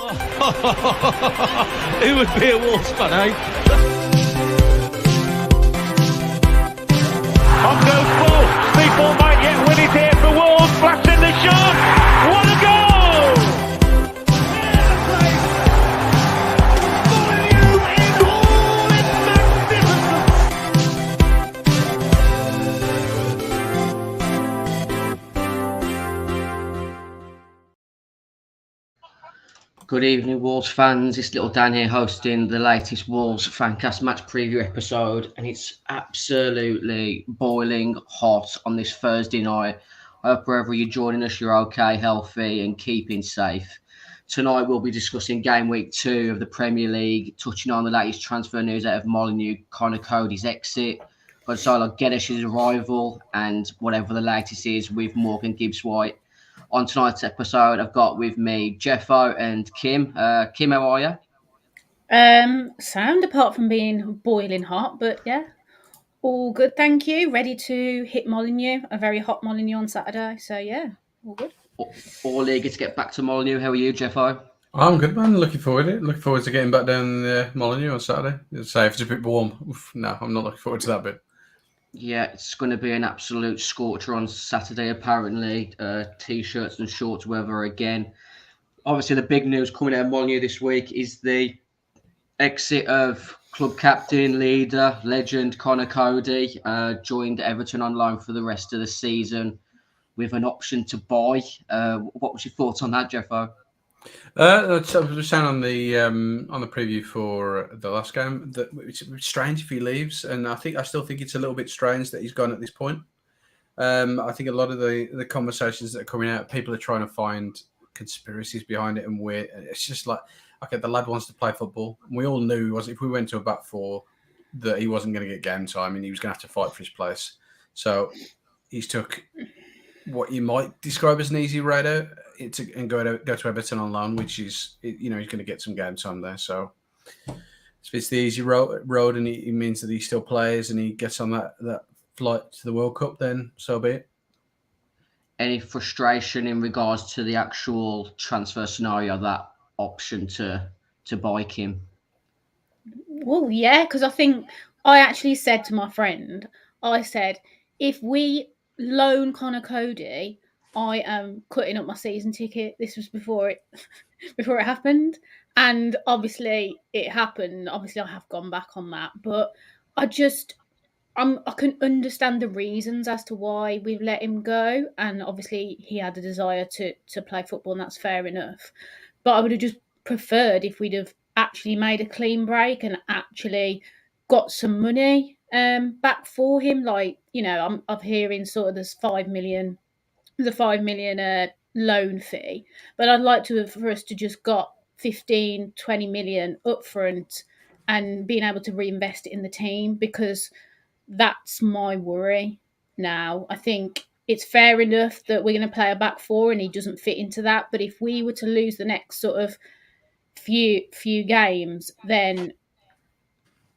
Who would be a Wolves fan, eh? On goes Bull. People might yet win it here for Wolves. Flash in the shot. What a goal! Good evening, Wolves fans. It's Little Dan here hosting the latest Wolves Fancast match preview episode, and it's absolutely boiling hot on this Thursday night. I hope wherever you're joining us, you're okay, healthy, and keeping safe. Tonight, we'll be discussing game week 2 of the Premier League, touching on the latest transfer news out of Molineux, Conor Coady's exit, Gonzalo Guedes' arrival, and whatever the latest is with Morgan Gibbs-White. On tonight's episode, I've got with me Jeffo and Kim. Kim, how are you? Sound apart from being boiling hot, but yeah, all good, thank you. Ready to hit Molineux, a very hot Molineux on Saturday. So yeah, all good. All eager to get back to Molineux. How are you, Jeffo? I'm good, man. Looking forward to it. Looking forward to getting back down Molineux on Saturday. Say if it's a bit warm. No, I'm not looking forward to that bit. Yeah, it's going to be an absolute scorcher on Saturday, apparently. T-shirts and shorts weather again. Obviously, the big news coming out of Molineux this week is the exit of club captain, leader, legend Conor Coady. Joined Everton on loan for the rest of the season with an option to buy. What was your thoughts on that, Jeffo? I was saying on the preview for the last game that it's strange if he leaves, and I still think it's a little bit strange that he's gone at this point. I think a lot of the conversations that are coming out, people are trying to find conspiracies behind it, and weird. It's just like, okay, the lad wants to play football. We all knew if we went to a back four that he wasn't going to get game time, and he was going to have to fight for his place. So he's took what you might describe as an easy ride out and go to Everton on loan, which is, he's going to get some game time there. So if it's the easy road and it means that he still plays and he gets on that flight to the World Cup, then so be it. Any frustration in regards to the actual transfer scenario, that option to buy Kim? Well, yeah, because I think I actually said to my friend, if we loan Conor Coady, I am cutting up my season ticket. This was before it happened, and obviously it happened. Obviously, I have gone back on that, but I can understand the reasons as to why we've let him go, and obviously he had a desire to play football, and that's fair enough. But I would have just preferred if we'd have actually made a clean break and actually got some money back for him. Like, I'm hearing sort of there's a 5 million loan fee, but I'd like for us to just got 15, 20 million up front and being able to reinvest it in the team, because that's my worry now. I think it's fair enough that we're going to play a back four and he doesn't fit into that, but if we were to lose the next sort of few games, then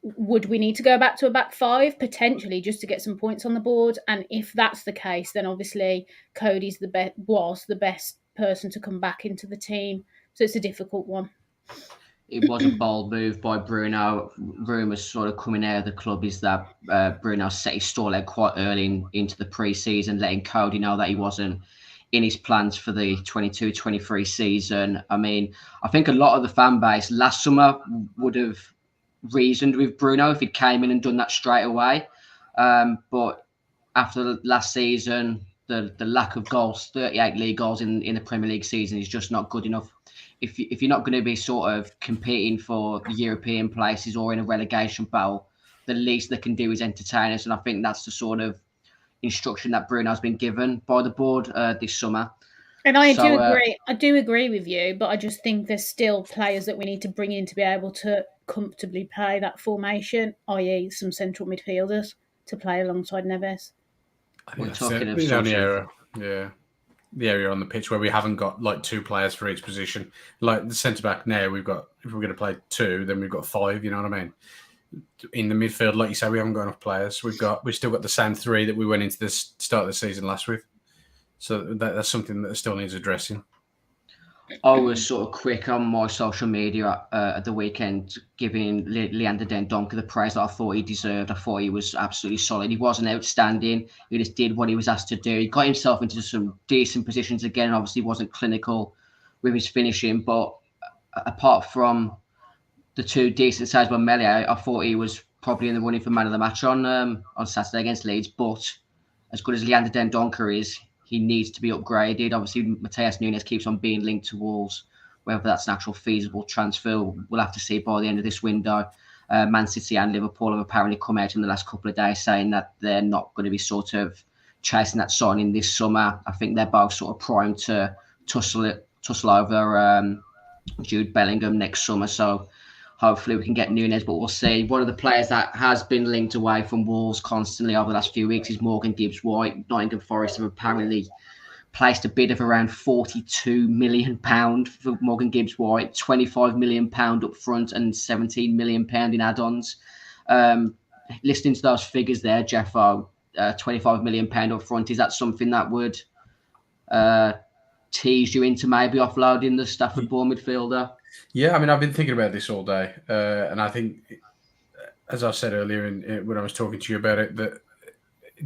would we need to go back to a back five potentially just to get some points on the board? And if that's the case, then obviously Coady's was the best person to come back into the team. So it's a difficult one. It was a bold move by Bruno. Rumours sort of coming out of the club is that Bruno set his stall out quite early into the pre-season, letting Coady know that he wasn't in his plans for the 22-23 season. I mean, I think a lot of the fan base last summer would have reasoned with Bruno if he came in and done that straight away. But after last season, the lack of goals, 38 league goals in the Premier League season is just not good enough. If you're not going to be sort of competing for the European places or in a relegation battle, the least they can do is entertain us. And I think that's the sort of instruction that Bruno's been given by the board this summer. And I do agree. I do agree with you, but I just think there's still players that we need to bring in to be able to comfortably play that formation, i.e. some central midfielders to play alongside Neves. We're talking of the area on the pitch where we haven't got like two players for each position. Like the centre back now, we've got, if we're going to play two, then we've got five. You know what I mean? In the midfield, like you say, we haven't got enough players. We've still got the same three that we went into the start of the season last with. So that's something that still needs addressing. I was sort of quick on my social media at the weekend, giving Leander Dendoncker the praise that I thought he deserved. I thought he was absolutely solid. He wasn't outstanding. He just did what he was asked to do. He got himself into some decent positions again. Obviously, wasn't clinical with his finishing, but apart from the two decent saves by Melee, I thought he was probably in the running for man of the match on Saturday against Leeds. But as good as Leander Dendoncker is, he needs to be upgraded. Obviously, Mateus Nunes keeps on being linked to Wolves. Whether that's an actual feasible transfer, we'll have to see by the end of this window. Man City and Liverpool have apparently come out in the last couple of days saying that they're not going to be sort of chasing that signing this summer. I think they're both sort of primed to tussle over Jude Bellingham next summer. So hopefully we can get Nunes, but we'll see. One of the players that has been linked away from Wolves constantly over the last few weeks is Morgan Gibbs-White. Nottingham Forest have apparently placed a bid of around £42 million for Morgan Gibbs-White, £25 million up front and £17 million in add-ons. Listening to those figures there, Jeffo, £25 million up front, is that something that would tease you into maybe offloading the Stafford-born midfielder? Yeah, I mean, I've been thinking about this all day, and I think, as I said earlier when I was talking to you about it, that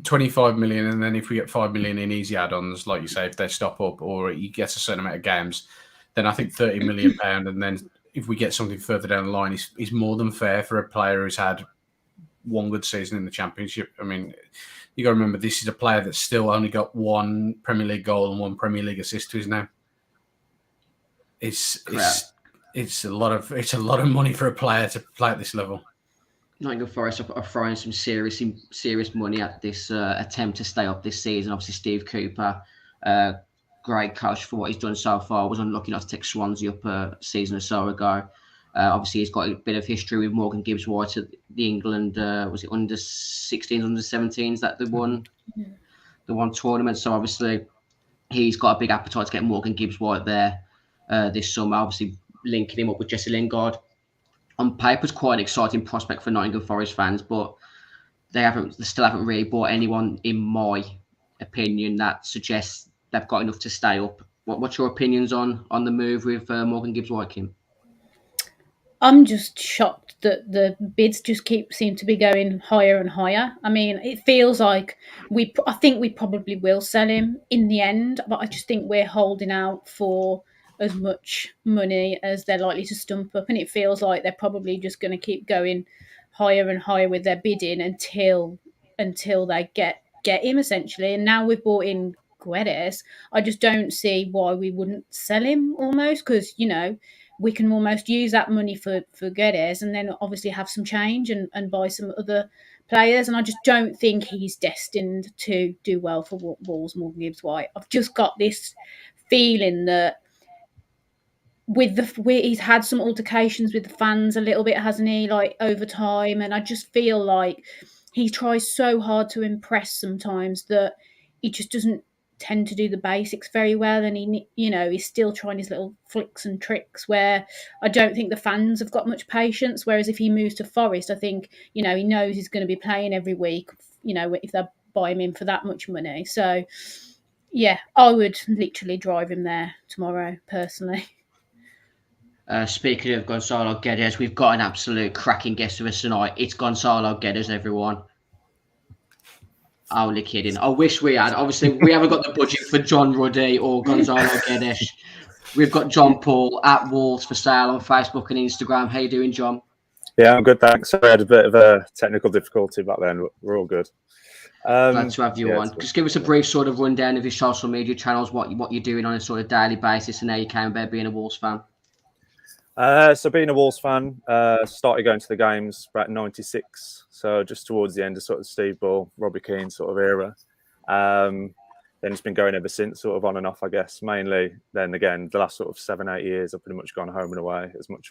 25 million, and then if we get 5 million in easy add-ons, like you say, if they stop up or he gets a certain amount of games, then I think 30 million pound, and then if we get something further down the line, is more than fair for a player who's had one good season in the Championship. I mean, you got to remember, this is a player that's still only got one Premier League goal and one Premier League assist to his name. It's a lot of money for a player to play at this level. Nottingham Forest are throwing some serious money at this attempt to stay up this season. Obviously, Steve Cooper, great coach for what he's done so far. Was unlucky not to take Swansea up a season or so ago. Obviously, he's got a bit of history with Morgan Gibbs-White at the England, was it under 16s, under 17s that they won the one tournament. So obviously, he's got a big appetite to get Morgan Gibbs-White there this summer. Obviously, linking him up with Jesse Lingard. On paper, it's quite an exciting prospect for Nottingham Forest fans, but they still haven't really bought anyone, in my opinion, that suggests they've got enough to stay up. What's your opinions on the move with Morgan Gibbs-White, Kim? I'm just shocked that the bids just seem to be going higher and higher. I mean, it feels like I think we probably will sell him in the end, but I just think we're holding out for as much money as they're likely to stump up, and it feels like they're probably just going to keep going higher and higher with their bidding until they get him, essentially. And now we've bought in Guedes. I just don't see why we wouldn't sell him almost, because we can almost use that money for Guedes and then obviously have some change and buy some other players. And I just don't think he's destined to do well for Wolves, Morgan Gibbs-White. I've just got this feeling that he's had some altercations with the fans a little bit, hasn't he, like over time? And I just feel like he tries so hard to impress sometimes that he just doesn't tend to do the basics very well, and he's still trying his little flicks and tricks where I don't think the fans have got much patience. Whereas if he moves to Forest, I think he knows he's going to be playing every week, if they buy him in for that much money. So yeah, I would literally drive him there tomorrow personally. Speaking of Gonzalo Guedes, we've got an absolute cracking guest with us tonight. It's Gonzalo Guedes, everyone. Only kidding. I wish we had. Obviously, we haven't got the budget for John Ruddy or Gonzalo Guedes. We've got John Paul at Wolves for sale on Facebook and Instagram. How you doing, John? Yeah, I'm good, thanks. I had a bit of a technical difficulty back then. We're all good. Glad to have you on. Just give us a brief sort of rundown of your social media channels, what you're doing on a sort of daily basis, and how you came about being a Wolves fan. So being a Wolves fan, started going to the games about 96. So just towards the end of sort of Steve Ball, Robbie Keane sort of era. Then it's been going ever since, sort of on and off, I guess. Mainly then again, the last sort of 7-8 years, I've pretty much gone home and away as much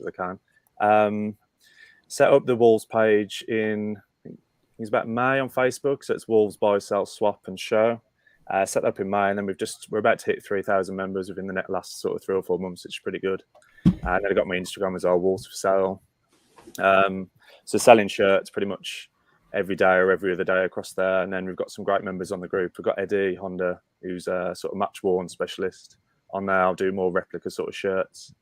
as I can. Set up the Wolves page in, I think it's about May on Facebook. So it's Wolves Buy, Sell, Swap and Show. Set up in May, and then we're about to hit 3,000 members within the last sort of 3 or 4 months, which is pretty good. And then I got my Instagram as well, Wolves for Sale. So selling shirts pretty much every day or every other day across there. And then we've got some great members on the group. We've got Eddie Honda, who's a sort of match worn specialist. on there. I'll do more replica sort of shirts.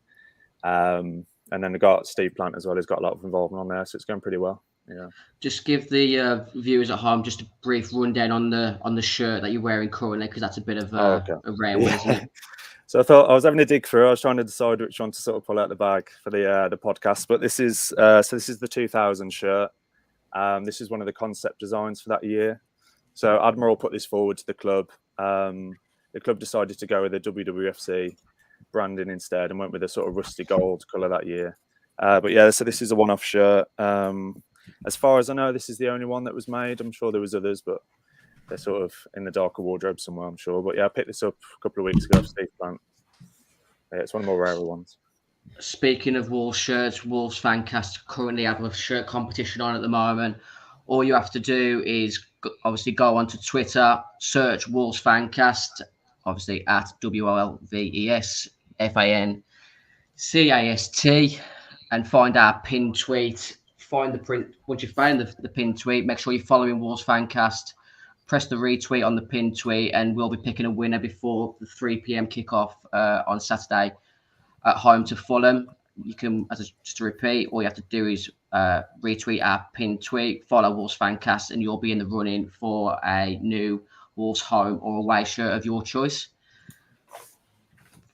And then I got Steve Plant as well. He's got a lot of involvement on there, so it's going pretty well. Yeah. Just give the viewers at home just a brief rundown on the shirt that you're wearing currently, because that's a bit of a rare one, isn't it? So I thought I was having a dig through. I was trying to decide which one to sort of pull out the bag for the podcast. But this is the 2000 shirt. This is one of the concept designs for that year. So Admiral put this forward to the club. The club decided to go with the WWFC branding instead and went with a sort of rusty gold colour that year. But yeah, so this is a one-off shirt. As far as I know, this is the only one that was made. I'm sure there was others, but they're sort of in the darker wardrobe somewhere, I'm sure. But yeah, I picked this up a couple of weeks ago, Steve Plant. Yeah, it's one of the more rare ones. Speaking of Wolves shirts, Wolves Fancast currently have a shirt competition on at the moment. All you have to do is obviously go onto Twitter, search Wolves Fancast, obviously at WOLVESFANCAST, and find our pinned tweet. Find the print. Once you've found the pinned tweet, make sure you're following Wolves Fancast. Press the retweet on the pinned tweet, and we'll be picking a winner before the 3 p.m. kickoff on Saturday at home to Fulham. You can, just to repeat, all you have to do is retweet our pinned tweet, follow Wolves Fancast, and you'll be in the running for a new Wolves home or away shirt of your choice.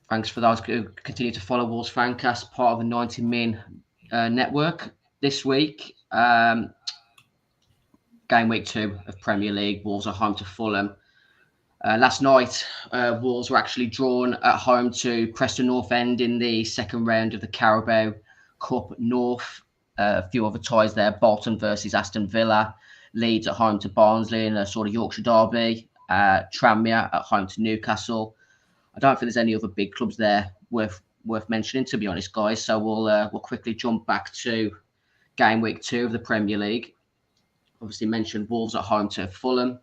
Thanks for those who continue to follow Wolves Fancast, part of the 90 Min network. This week, game week 2 of Premier League, Wolves are home to Fulham. Last night, Wolves were actually drawn at home to Preston North End in the second round of the Carabao Cup North. A few other ties there: Bolton versus Aston Villa, Leeds at home to Barnsley in a sort of Yorkshire derby, Tranmere at home to Newcastle. I don't think there's any other big clubs there worth mentioning, to be honest, guys. So we'll quickly jump back to game week 2 of the Premier League. Obviously mentioned Wolves at home to Fulham.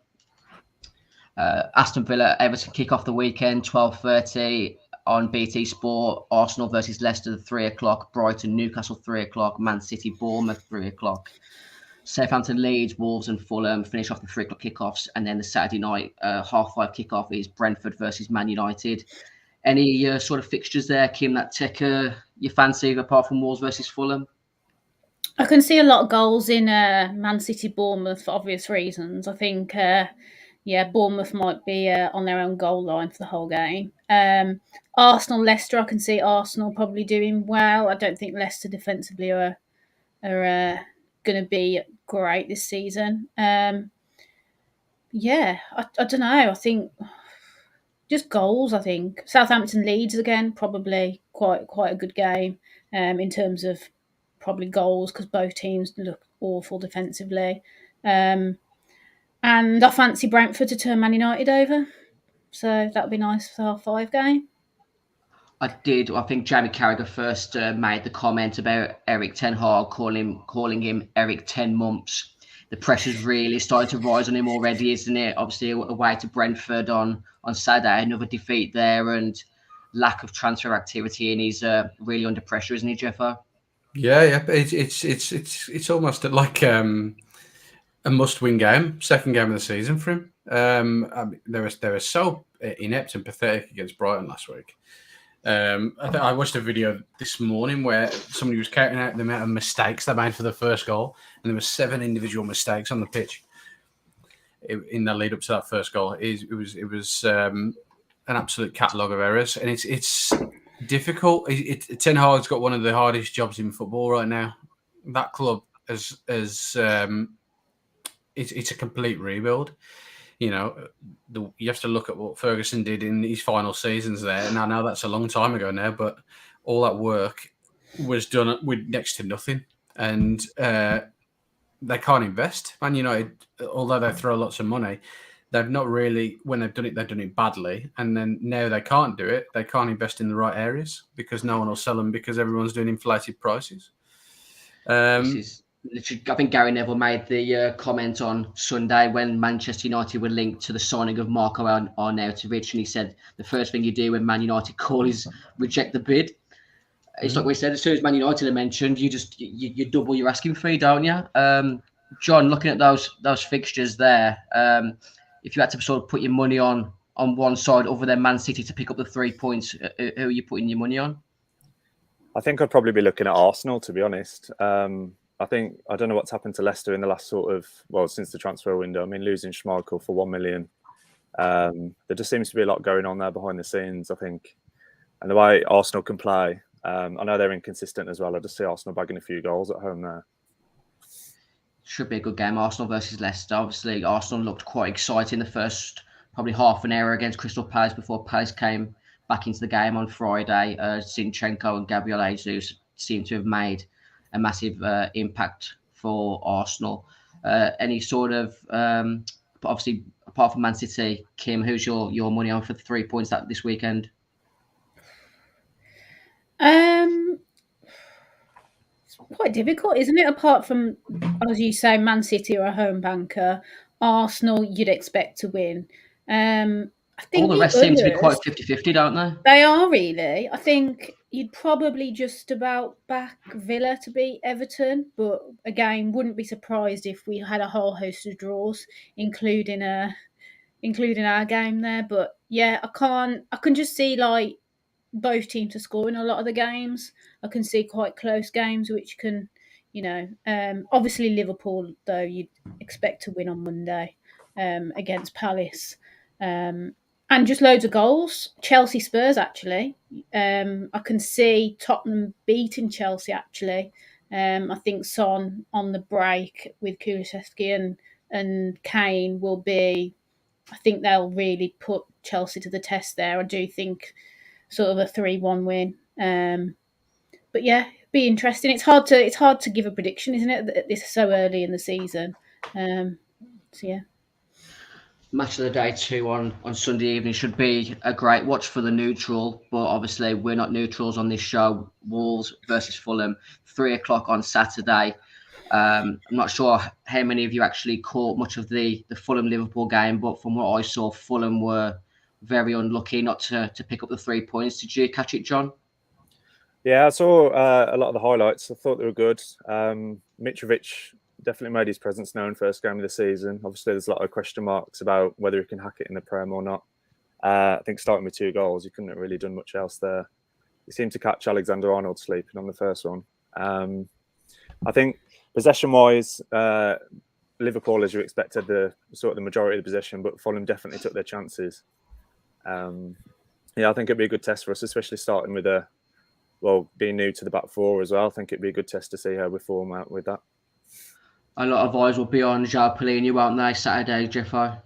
Aston Villa, Everton kick off the weekend, 12:30 on BT Sport. Arsenal versus Leicester, 3 o'clock. Brighton, Newcastle, 3 o'clock. Man City, Bournemouth, 3 o'clock. Southampton, Leeds, Wolves and Fulham finish off the 3 o'clock kickoffs. And then the Saturday night, 5:30 kickoff is Brentford versus Man United. Any sort of fixtures there, Kim, that take your fancy apart from Wolves versus Fulham? I can see a lot of goals in Man City Bournemouth for obvious reasons. I think, Bournemouth might be on their own goal line for the whole game. Arsenal Leicester, I can see Arsenal probably doing well. I don't think Leicester defensively are going to be great this season. I don't know. I think just goals. I think Southampton Leeds again, probably quite a good game in terms of probably goals, because both teams look awful defensively. And I fancy Brentford to turn Man United over. So that would be nice for our 5 game. I did. I think Jamie Carragher first made the comment about Eric Ten Hag, calling him Eric 10 months. The pressure's really started to rise on him already, isn't it? Obviously, away to Brentford on Saturday, another defeat there, and lack of transfer activity, and he's really under pressure, isn't he, Jeffo? Yeah. It's almost like a must-win game, second game of the season for him. They were so inept and pathetic against Brighton last week. I watched a video this morning where somebody was counting out the amount of mistakes they made for the first goal, and there were 7 individual mistakes on the pitch in the lead up to that first goal. It was an absolute catalogue of errors, and it's difficult. Ten Hag's got one of the hardest jobs in football right now. That club it's a complete rebuild. You know, you have to look at what Ferguson did in his final seasons there. And I know that's a long time ago now, but all that work was done with next to nothing. And they can't invest. Man United, although they throw lots of money, they've not really, when they've done it badly. And then now they can't do it. They can't invest in the right areas because no one will sell them because everyone's doing inflated prices. I think Gary Neville made the comment on Sunday when Manchester United were linked to the signing of Marco Arnautovic, and he said the first thing you do when Man United call is reject the bid. It's like we said, as soon as Man United are mentioned, you double your asking fee, don't you? John, looking at those fixtures there, if you had to sort of put your money on on one side other than Man City to pick up the 3 points? Who are you putting your money on? I think I'd probably be looking at Arsenal, to be honest. I don't know what's happened to Leicester in the last since the transfer window. I mean, losing Schmeichel for 1 million. There just seems to be a lot going on there behind the scenes, I think. And the way Arsenal can play, I know they're inconsistent as well. I just see Arsenal bagging a few goals at home there. Should be a good game, Arsenal versus Leicester. Obviously, Arsenal looked quite exciting the first probably half an hour against Crystal Palace before Palace came back into the game on Friday. Zinchenko and Gabriel Jesus seem to have made a massive impact for Arsenal. Any sort of, obviously, apart from Man City, Kim, who's your money on for the 3 points this weekend? It's quite difficult, isn't it? Apart from, as you say, Man City are a home banker. Arsenal, you'd expect to win. I think all the rest seem to be quite 50-50, don't they? They are really. I think you'd probably just about back Villa to beat Everton, but again, wouldn't be surprised if we had a whole host of draws, including our game there. But yeah, I can just see like both teams are scoring a lot of the games. I can see quite close games, which can, obviously Liverpool though you'd expect to win on Monday against Palace. And just loads of goals. Chelsea Spurs, actually. I can see Tottenham beating Chelsea, actually. I think Son on the break with Kulusevski and Kane will be... I think they'll really put Chelsea to the test there. I do think sort of a 3-1 win. But yeah, be interesting. It's hard to give a prediction, isn't it? This is so early in the season. So yeah. Match of the day 2 on Sunday evening should be a great watch for the neutral, but obviously we're not neutrals on this show. Wolves versus Fulham, 3:00 on Saturday. I'm not sure how many of you actually caught much of the Fulham-Liverpool game, but from what I saw, Fulham were very unlucky not to pick up the 3 points. Did you catch it, John? Yeah, I saw a lot of the highlights. I thought they were good. Mitrovic definitely made his presence known first game of the season. Obviously, there's a lot of question marks about whether he can hack it in the Prem or not. I think starting with 2 goals, he couldn't have really done much else there. He seemed to catch Alexander-Arnold sleeping on the first one. I think possession-wise, Liverpool, as you expected, the majority of the possession, but Fulham definitely took their chances. I think it'd be a good test for us, especially starting with being new to the back four as well. I think it'd be a good test to see how we form out with that. A lot of eyes will be on João Palhinha, won't they, Saturday, Jeffo?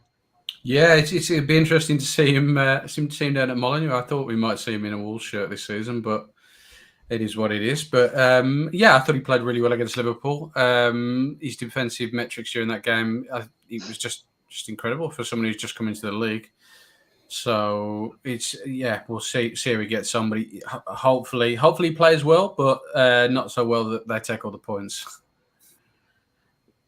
Yeah, it'd be interesting to see him down at Molineux. I thought we might see him in a Wolves shirt this season, but it is what it is. But I thought he played really well against Liverpool. His defensive metrics during that game, it was just incredible for someone who's just come into the league. So we'll see how he gets somebody. Hopefully he plays well, but not so well that they take all the points.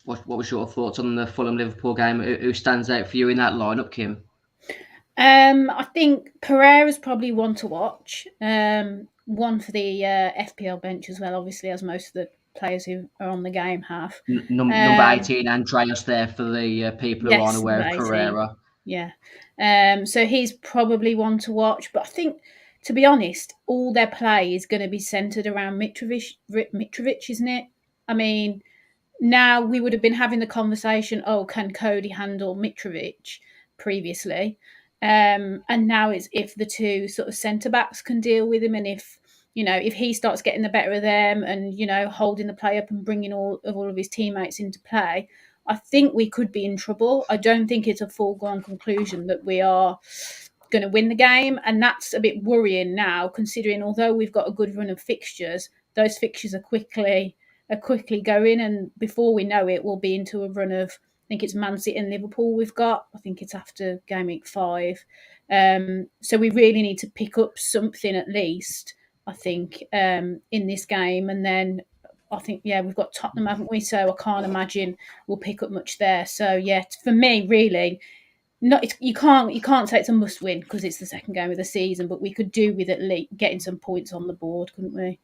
What was your thoughts on the Fulham-Liverpool game? Who stands out for you in that lineup, Kim? I think Pereira's probably one to watch. One for the FPL bench as well, obviously, as most of the players who are on the game have. Number 18, Andreas there for the people who aren't aware of Pereira. Yeah. So he's probably one to watch. But I think, to be honest, all their play is going to be centred around Mitrovic, isn't it? I mean, now we would have been having the conversation, can Coady handle Mitrovic previously? And now it's if the two sort of centre-backs can deal with him, and if he starts getting the better of them and, holding the play up and bringing all of his teammates into play, I think we could be in trouble. I don't think it's a foregone conclusion that we are going to win the game. And that's a bit worrying now, considering although we've got a good run of fixtures, those fixtures are quickly going. And before we know it, we'll be into a run of, I think it's Man City and Liverpool we've got. I think it's after game week 5. So we really need to pick up something at least, I think, in this game. And then I think, we've got Tottenham, haven't we? So I can't imagine we'll pick up much there. So, for me, really, you can't say it's a must-win because it's the second game of the season, but we could do with at least getting some points on the board, couldn't we?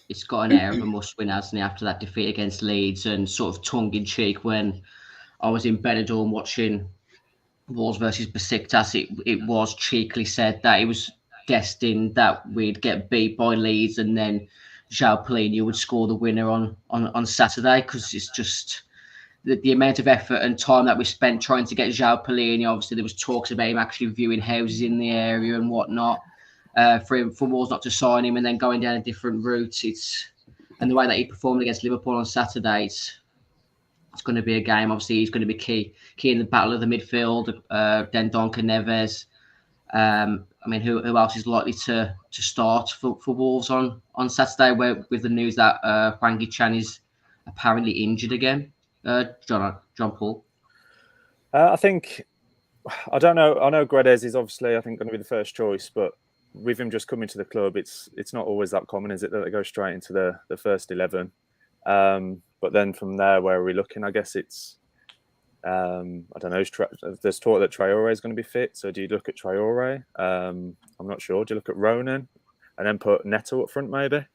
It's got an air of a must-win, hasn't it, after that defeat against Leeds, and sort of tongue-in-cheek when I was in Benidorm watching Wolves versus Besiktas, it was cheekily said that it was destined that we'd get beat by Leeds and then João Palhinha would score the winner on Saturday, because it's just the amount of effort and time that we spent trying to get João Palhinha. Obviously, there was talks about him actually viewing houses in the area and whatnot. For Wolves not to sign him and then going down a different route, and the way that he performed against Liverpool on Saturday, it's going to be a game. Obviously, he's going to be key in the battle of the midfield. Dendoncker, Neves. I mean, who else is likely to start for Wolves on Saturday? With the news that Hwang Hee-chan is apparently injured again. John Paul. I think, I don't know. I know Guedes is obviously, I think, going to be the first choice, but with him just coming to the club, it's not always that common, is it, that they go straight into the first 11? But then from there, where are we looking? I guess it's, I don't know. There's talk that Traore is going to be fit. So do you look at Traore? I'm not sure. Do you look at Ronan and then put Neto up front, maybe?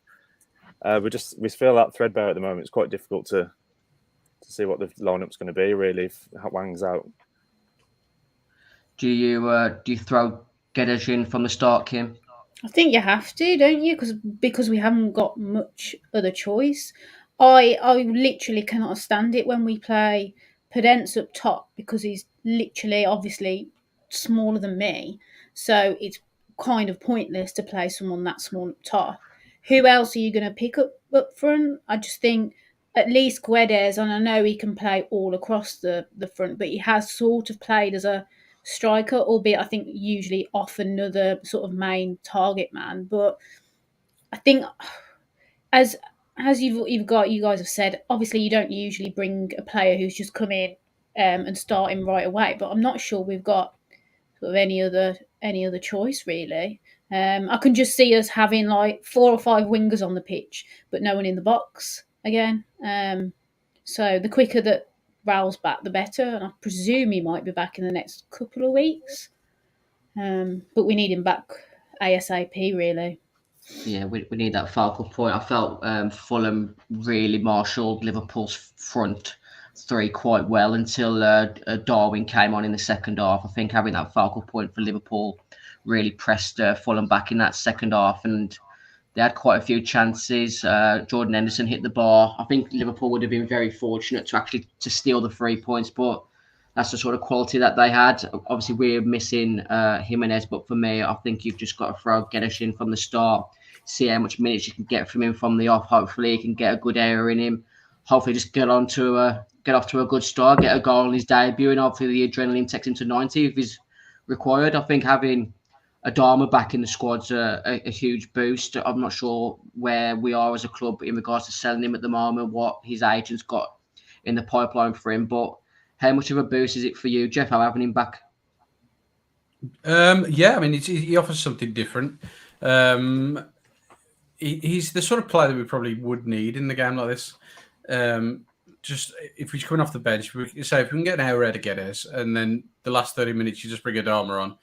We feel that threadbare at the moment. It's quite difficult to see what the lineup's going to be, really, if Wang's out. Do you throw Guedes in from the start, Kim? I think you have to, don't you? Because we haven't got much other choice. I literally cannot stand it when we play Pedence up top, because he's literally, obviously, smaller than me. So it's kind of pointless to play someone that small up top. Who else are you going to pick up front? I just think at least Guedes, and I know he can play all across the front, but he has sort of played as a striker, albeit I think usually off another sort of main target man. But I think as you guys have said, obviously you don't usually bring a player who's just come in and start him right away. But I'm not sure we've got sort of any other choice really. I can just see us having like 4 or 5 wingers on the pitch, but no one in the box again. So the quicker that Raul's back, the better. And I presume he might be back in the next couple of weeks. But we need him back ASAP, really. Yeah, we need that focal point. I felt Fulham really marshalled Liverpool's front three quite well until Darwin came on in the second half. I think having that focal point for Liverpool really pressed Fulham back in that second half, and they had quite a few chances. Jordan Henderson hit the bar. I think Liverpool would have been very fortunate to steal the 3 points, but that's the sort of quality that they had. Obviously, we're missing Jimenez, but for me, I think you've just got to throw Guedes in from the start, see how much minutes you can get from him from the off. Hopefully, he can get a good error in him. Hopefully, just get off to a good start, get a goal in his debut, and hopefully the adrenaline takes him to 90 if he's required. I think having Adama back in the squad's a huge boost. I'm not sure where we are as a club in regards to selling him at the moment, what his agent's got in the pipeline for him, but how much of a boost is it for you, Jeff, having him back? Yeah, I mean, he offers something different. He's the sort of player that we probably would need in the game like this. Just if he's coming off the bench, if we can get an hour out of Guedes, and then the last 30 minutes you just bring Adama on.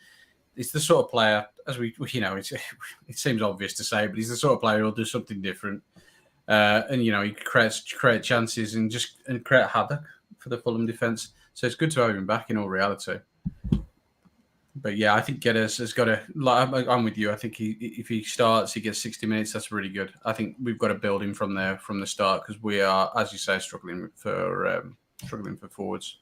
It's the sort of player, as it seems obvious to say, but he's the sort of player who'll do something different, and he create chances and create havoc for the Fulham defence. So it's good to have him back in all reality. But yeah, I think Guedes has got to. I'm with you. I think if he starts, he gets 60 minutes. That's really good. I think we've got to build him from there from the start, because we are, as you say, struggling for forwards.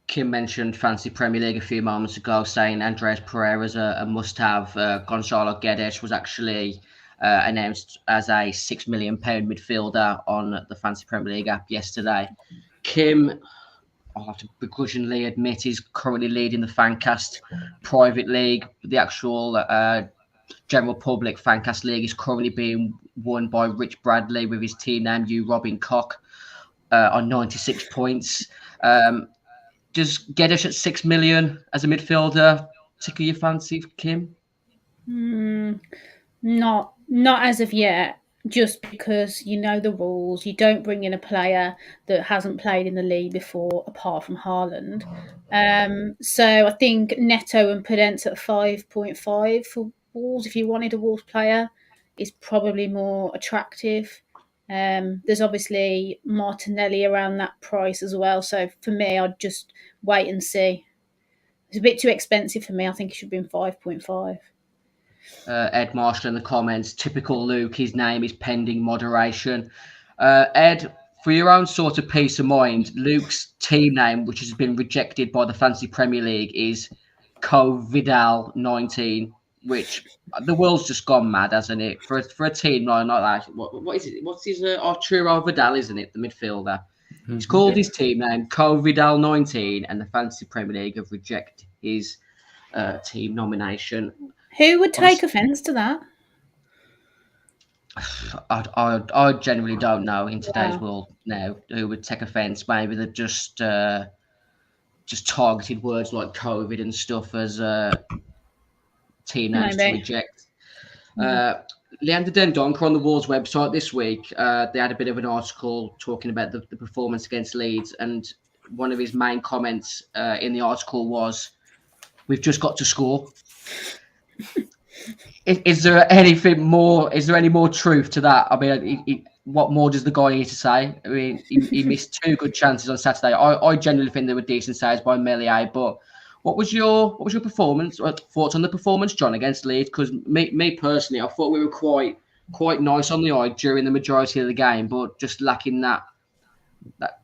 Kim mentioned Fantasy Premier League a few moments ago, saying Andreas Pereira's a must-have. Gonzalo Guedes was actually announced as a £6 million midfielder on the Fantasy Premier League app yesterday. Kim, I'll have to begrudgingly admit, he's currently leading the Fancast private league. The actual general public Fancast league is currently being won by Rich Bradley with his team name, Robin Koch, on 96 points. Does Guedes at 6 million as a midfielder tickle your fancy, Kim? Not as of yet. Just because you know the rules, you don't bring in a player that hasn't played in the league before, apart from Haaland. So I think Neto and Pedence at 5.5 for Wolves, if you wanted a Wolves player, is probably more attractive. There's obviously Martinelli around that price as well. So for me, I'd just wait and see. It's a bit too expensive for me. I think it should have been 5.5. Ed Marshall in the comments. Typical Luke. His name is pending moderation. Ed, for your own sort of peace of mind, Luke's team name, which has been rejected by the Fantasy Premier League, is Covidal19, which the world's just gone mad, hasn't it? For a team like that, what is it? What's his Arturo Vidal, isn't it? The midfielder. He's called his team name Covidal19, and the Fantasy Premier League have rejected his team nomination. Who would take offence to that? I genuinely don't know in today's world now who would take offence. Maybe they've just targeted words like COVID and stuff as team names to reject. Leander Dendoncker on the Wolves website this week, they had a bit of an article talking about the performance against Leeds, and one of his main comments in the article was, "We've just got to score." Is there anything more? Is there any more truth to that? I mean, what more does the guy need to say? I mean, he missed 2 good chances on Saturday. I genuinely think they were decent saves by Meslier. But what was your performance? Thoughts on the performance, John, against Leeds? Because me personally, I thought we were quite nice on the eye during the majority of the game, but just lacking that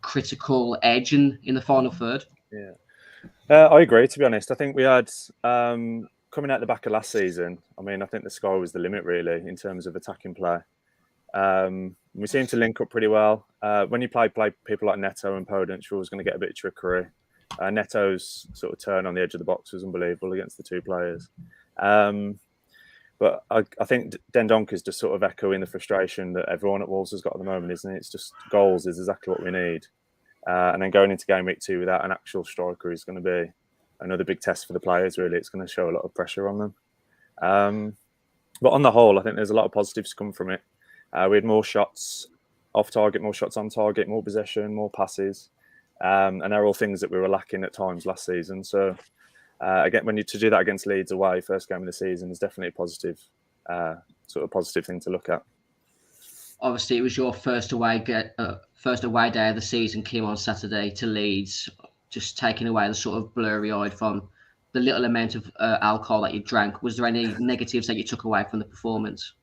critical edge in the final third. Yeah, I agree. To be honest, I think we had. Coming out the back of last season, I mean, I think the sky was the limit, really, in terms of attacking play. We seem to link up pretty well. When you play people like Neto and Podence, you're always going to get a bit of trickery. Neto's sort of turn on the edge of the box was unbelievable against the 2 players. But I think Dendoncker's just sort of echoing the frustration that everyone at Wolves has got at the moment, isn't it? It's just goals is exactly what we need. And then going into game week 2 without an actual striker is going to be another big test for the players, really. It's going to show a lot of pressure on them. But on the whole, I think there's a lot of positives to come from it. We had more shots off target, more shots on target, more possession, more passes. And they're all things that we were lacking at times last season. So, again, to do that against Leeds away, first game of the season, is definitely a positive thing to look at. Obviously, it was your first away day of the season, came on Saturday to Leeds, just taking away the sort of blurry-eyed from the little amount of alcohol that you drank. Was there any negatives that you took away from the performance?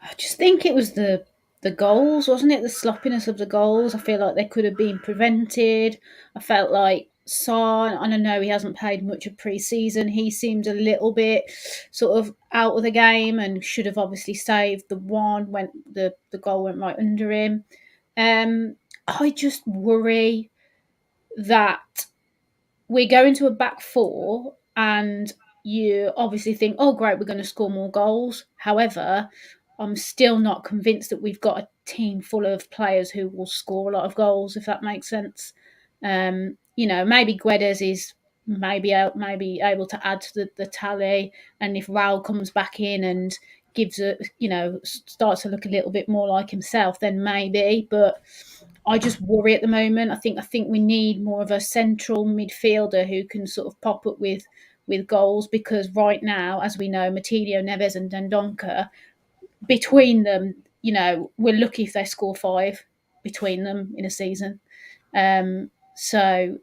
I just think it was the goals, wasn't it? The sloppiness of the goals. I feel like they could have been prevented. I felt like Son, I don't know, he hasn't played much of pre-season. He seemed a little bit sort of out of the game and should have obviously saved the one when the goal went right under him. I just worry that we're going to a back 4 and you obviously think, oh, great, we're going to score more goals. However, I'm still not convinced that we've got a team full of players who will score a lot of goals, if that makes sense. Maybe Guedes is maybe able to add to the tally, and if Raul comes back in and gives starts to look a little bit more like himself, then maybe. But I just worry at the moment. I think we need more of a central midfielder who can sort of pop up with goals, because right now, as we know, Matilio, Neves and Dendoncker, between them, we're lucky if they score 5 between them in a season. So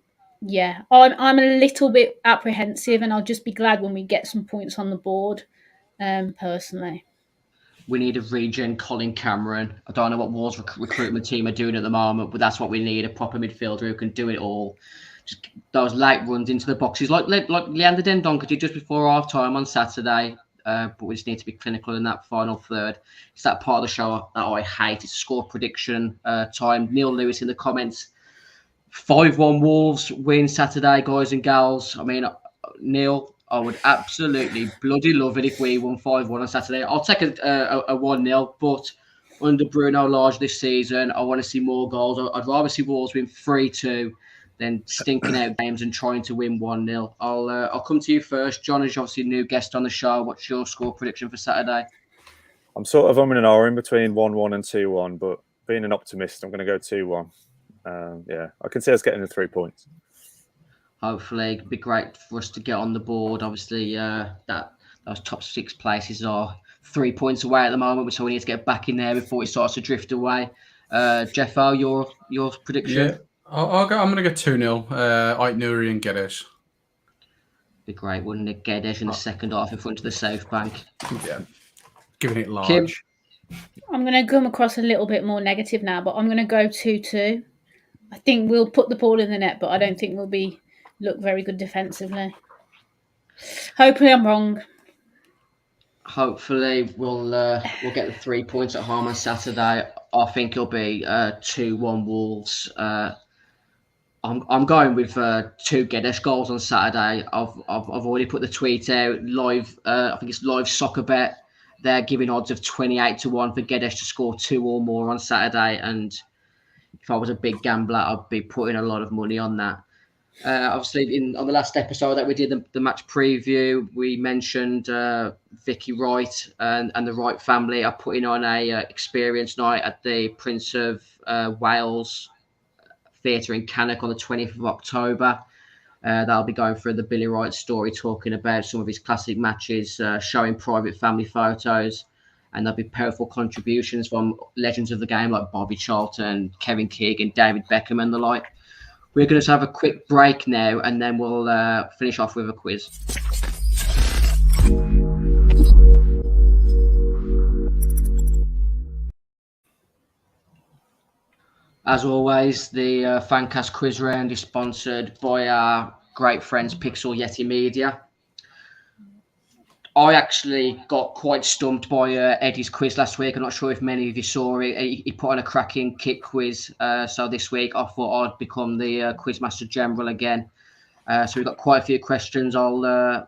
yeah, I'm a little bit apprehensive, and I'll just be glad when we get some points on the board, personally. We need a regen Colin Cameron. I don't know what Wolves recruitment team are doing at the moment, but that's what we need, a proper midfielder who can do it all. Just those late runs into the boxes, like Leander Dendoncker did just before half-time on Saturday. But we just need to be clinical in that final third. It's that part of the show that I hate. It's score prediction time. Neil Lewis in the comments. 5-1 Wolves win Saturday, guys and gals. I mean, Neil, I would absolutely bloody love it if we won 5-1 on Saturday. I'll take a 1-0, but under Bruno Lage this season, I want to see more goals. I'd rather see Wolves win 3-2 than stinking out games and trying to win 1-0. I'll come to you first. John is obviously a new guest on the show. What's your score prediction for Saturday? I'm sort of umming and ahhing between 1-1 and 2-1, but being an optimist, I'm going to go 2-1. I can see us getting the 3 points. Hopefully, it'd be great for us to get on the board. Obviously, those top 6 places are 3 points away at the moment, so we need to get back in there before it starts to drift away. Jeffo, your prediction? Yeah, I'm going to go 2-0. Ait Nouri and Guedes. Be great, wouldn't it? Guedes in the second half in front of the South Bank. Yeah, giving it large. Kim? I'm going to come across a little bit more negative now, but I'm going to go 2-2. I think we'll put the ball in the net, but I don't think we'll look very good defensively. Hopefully I'm wrong. Hopefully we'll get the 3 points at home on Saturday. I think it'll be 2-1 Wolves. I'm going with 2 Guedes goals on Saturday. I've already put the tweet out live. I think it's live soccer bet. They're giving odds of 28-1 for Guedes to score 2 or more on Saturday. And if I was a big gambler, I'd be putting a lot of money on that. Obviously, on the last episode that we did, the match preview, we mentioned Vicky Wright and the Wright family are putting on a experience night at the Prince of Wales Theatre in Cannock on the 20th of October. They'll be going through the Billy Wright story, talking about some of his classic matches, showing private family photos, and there'll be powerful contributions from legends of the game like Bobby Charlton, Kevin Keegan, David Beckham and the like. We're going to have a quick break now, and then we'll finish off with a quiz. As always, the Fancast quiz round is sponsored by our great friends Pixel Yeti Media. I actually got quite stumped by Eddie's quiz last week. I'm not sure if many of you saw it. He put on a cracking kick quiz. So this week I thought I'd become the Quizmaster General again. So we've got quite a few questions. I'm going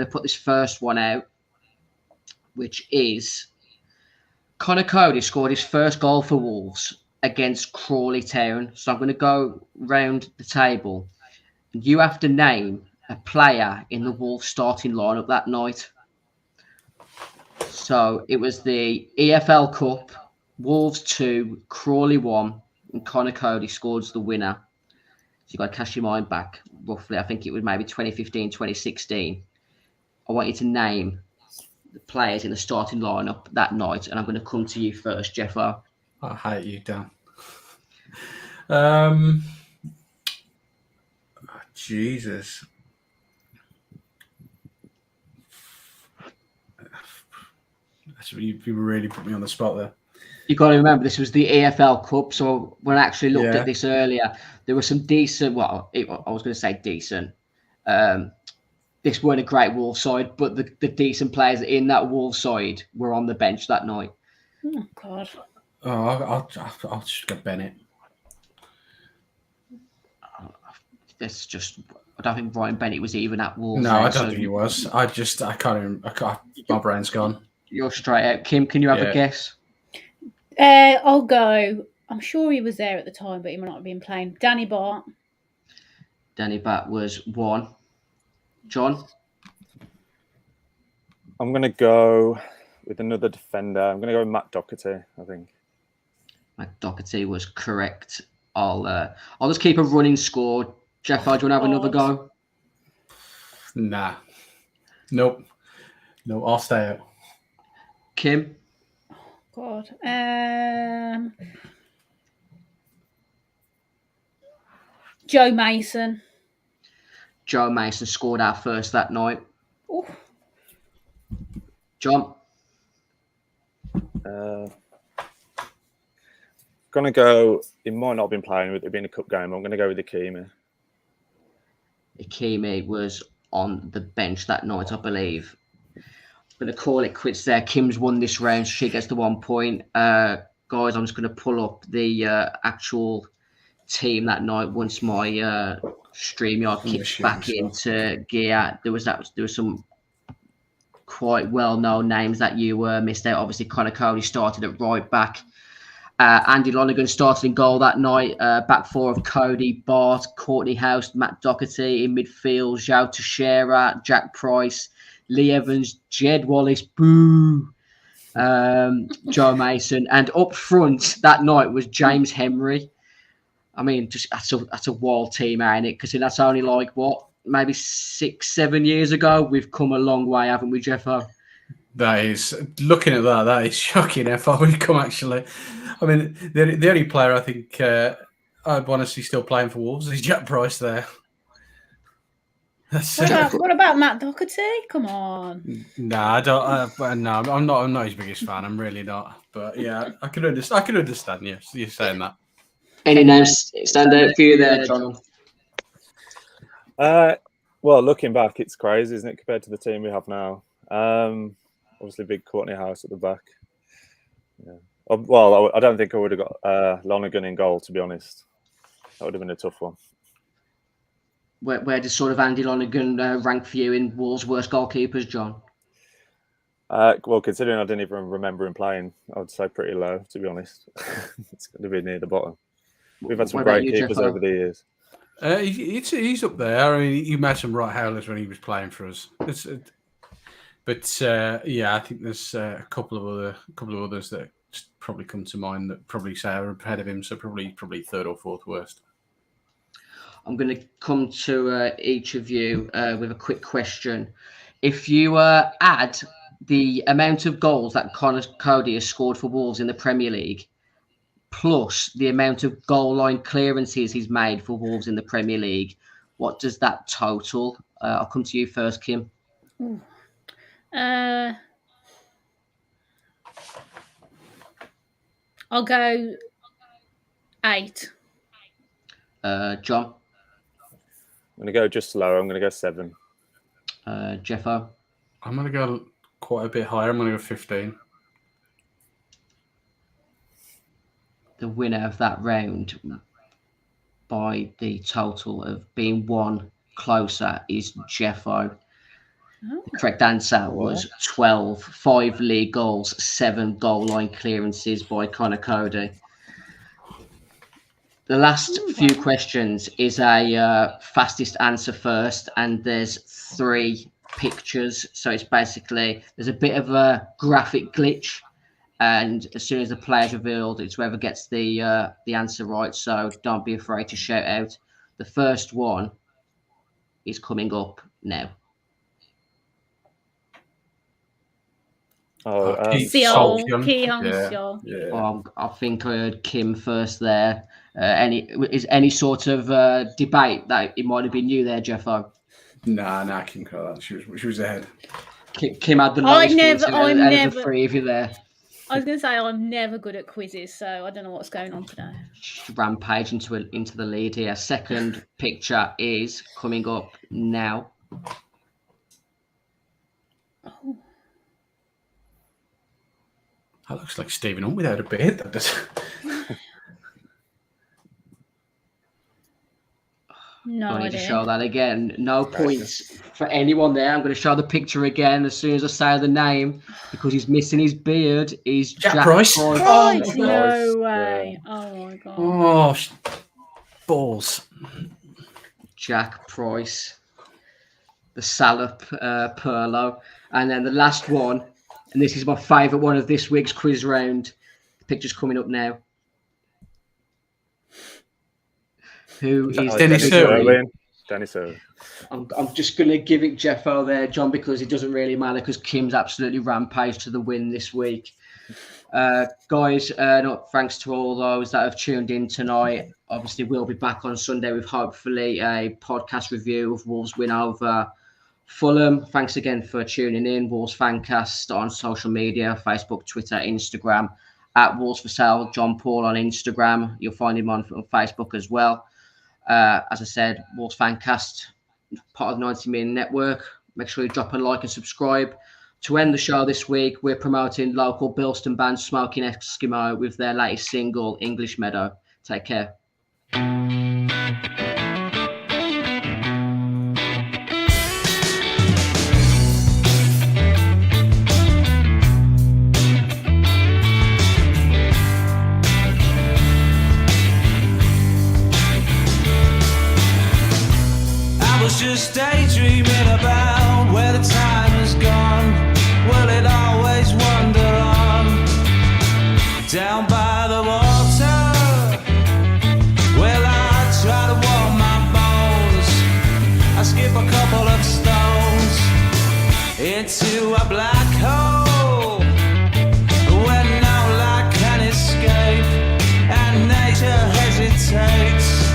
to put this first one out, which is Conor Coady scored his first goal for Wolves against Crawley Town. So I'm going to go round the table. You have to name a player in the Wolves starting lineup that night. So it was the EFL Cup, Wolves 2, Crawley 1, and Conor Coady scored the winner. So you've got to cast your mind back, roughly. I think it was maybe 2015, 2016. I want you to name the players in the starting lineup that night, and I'm going to come to you first, Jeffo. I hate you, Dan. Jesus. You really put me on the spot there. You've got to remember, this was the EFL Cup, so when I actually looked at this earlier, there were some decent, I was going to say decent. This weren't a great Wolves side, but the decent players in that Wolves side were on the bench that night. Oh, God. Oh, I'll just go Bennett. That's just, I don't think Ryan Bennett was even at Wolves. No, I don't think he was. I can't even, my brain's gone. You're straight out. Kim, can you have a guess? I'll go. I'm sure he was there at the time, but he might not have been playing. Danny Bart. Danny Bart was 1. John? I'm going to go with another defender. I'm going to go with Matt Doherty, I think. Matt Doherty was correct. I'll just keep a running score. Jeff, do you want to have another go? Nah. Nope. No, I'll stay out. Kim? God. Joe Mason. Joe Mason scored our first that night. Ooh. John? Going to go, he might not have been playing with it being a cup game. I'm going to go with Ikeme. Ikeme was on the bench that night, I believe. I'm going to call it quits there. Kim's won this round. She gets the 1 point. Guys, I'm just going to pull up the actual team that night once my StreamYard kicks back into gear. There was some quite well-known names that you missed out. Obviously, Conor Coady started at right back. Andy Lonergan started in goal that night. Back four of Coady, Bart, Courtney House, Matt Doherty. In midfield, João Teixeira, Jack Price, Lee Evans, Jed Wallace, Joe Mason. And up front that night was James Henry. I mean, just that's a wild team, ain't it? Because that's only like, maybe 6-7 years ago. We've come a long way, haven't we, Jeffo? That is, looking at that is shocking how far we've come, actually. I mean, the only player I think I'd want to see still playing for Wolves is Jack Price there. What about Matt Doherty? Come on. No, I don't. No, I'm not his biggest fan. I'm really not. But yeah, I can understand you saying that. Any names stand out for you there, John? Well, looking back, it's crazy, isn't it, compared to the team we have now? Obviously, big Courtney House at the back. Yeah. Well, I don't think I would have got Lonergan in goal, to be honest. That would have been a tough one. Where does sort of Andy Lonergan rank for you in Wolves' worst goalkeepers, John? Well, considering I didn't even remember him playing, I would say pretty low, to be honest. It's going to be near the bottom. We've had some great keepers over the years. He's up there. I mean, he made some right howlers when he was playing for us. But I think there's a couple of others that probably come to mind that probably say are ahead of him. So probably third or fourth worst. I'm going to come to each of you with a quick question. If you add the amount of goals that Conor Coady has scored for Wolves in the Premier League, plus the amount of goal line clearances he's made for Wolves in the Premier League, what does that total? I'll come to you first, Kim. I'll go 8. John? I'm going to go just lower. I'm going to go 7. Jeffo? I'm going to go quite a bit higher. I'm going to go 15. The winner of that round by the total of being 1 closer is Jeffo. Oh. The correct answer was 12. 5 league goals, 7 goal line clearances by Conor Coady. The last few questions is a fastest answer first, and there's 3 pictures. So it's basically, there's a bit of a graphic glitch, and as soon as the player's revealed, it's whoever gets the answer right. So don't be afraid to shout out. The first one is coming up now. Keon. I think I heard Kim first there. Any sort of debate that it might have been you there, Jeffo? Nah, Kim caught that. She was ahead. Kim had the lowest out of the 3 of you there. I was going to say I'm never good at quizzes, so I don't know what's going on today. Rampage into the lead here. Second picture is coming up now. Oh. That looks like Stephen Hunt without a beard. That does. No, I need to show that again. No points for anyone there. I'm going to show the picture again as soon as I say the name, because he's missing his beard. He's Jack Price. Oh, no way. Yeah. Oh, my God. Oh, balls. Jack Price. The Salop Perlo. And then the last one, and this is my favourite one of this week's quiz round. The picture's coming up now. Who is Dennis Irwin? Dennis Irwin. I'm just going to give it Jeffo there, John, because it doesn't really matter because Kim's absolutely rampaged to the win this week. Guys, thanks to all those that have tuned in tonight. Obviously, we'll be back on Sunday with hopefully a podcast review of Wolves' win over Fulham. Thanks again for tuning in. Wolves Fancast on social media, Facebook, Twitter, Instagram, at Wolves for Sale, John Paul on Instagram. You'll find him on Facebook as well. As I said, Wolves Fancast, part of the 90 Min Network. Make sure you drop a like and subscribe. To end the show this week, we're promoting local Bilston band Smoking Eskimo with their latest single, English Meadow. Take care. Just daydreaming about where the time has gone. Will it always wander on? Down by the water, well, I try to warm my bones. I skip a couple of stones into a black hole where no light can escape and nature hesitates.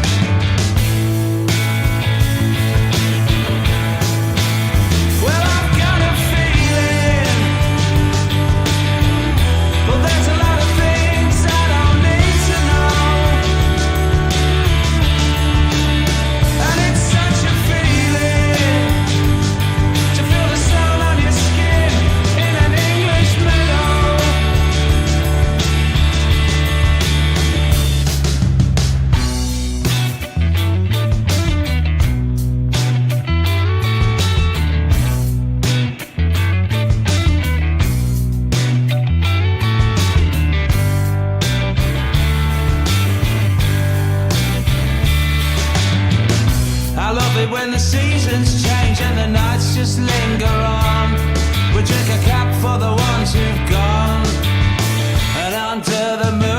love it when the seasons change and the nights just linger on. We drink a cup for the ones who've gone, and under the moon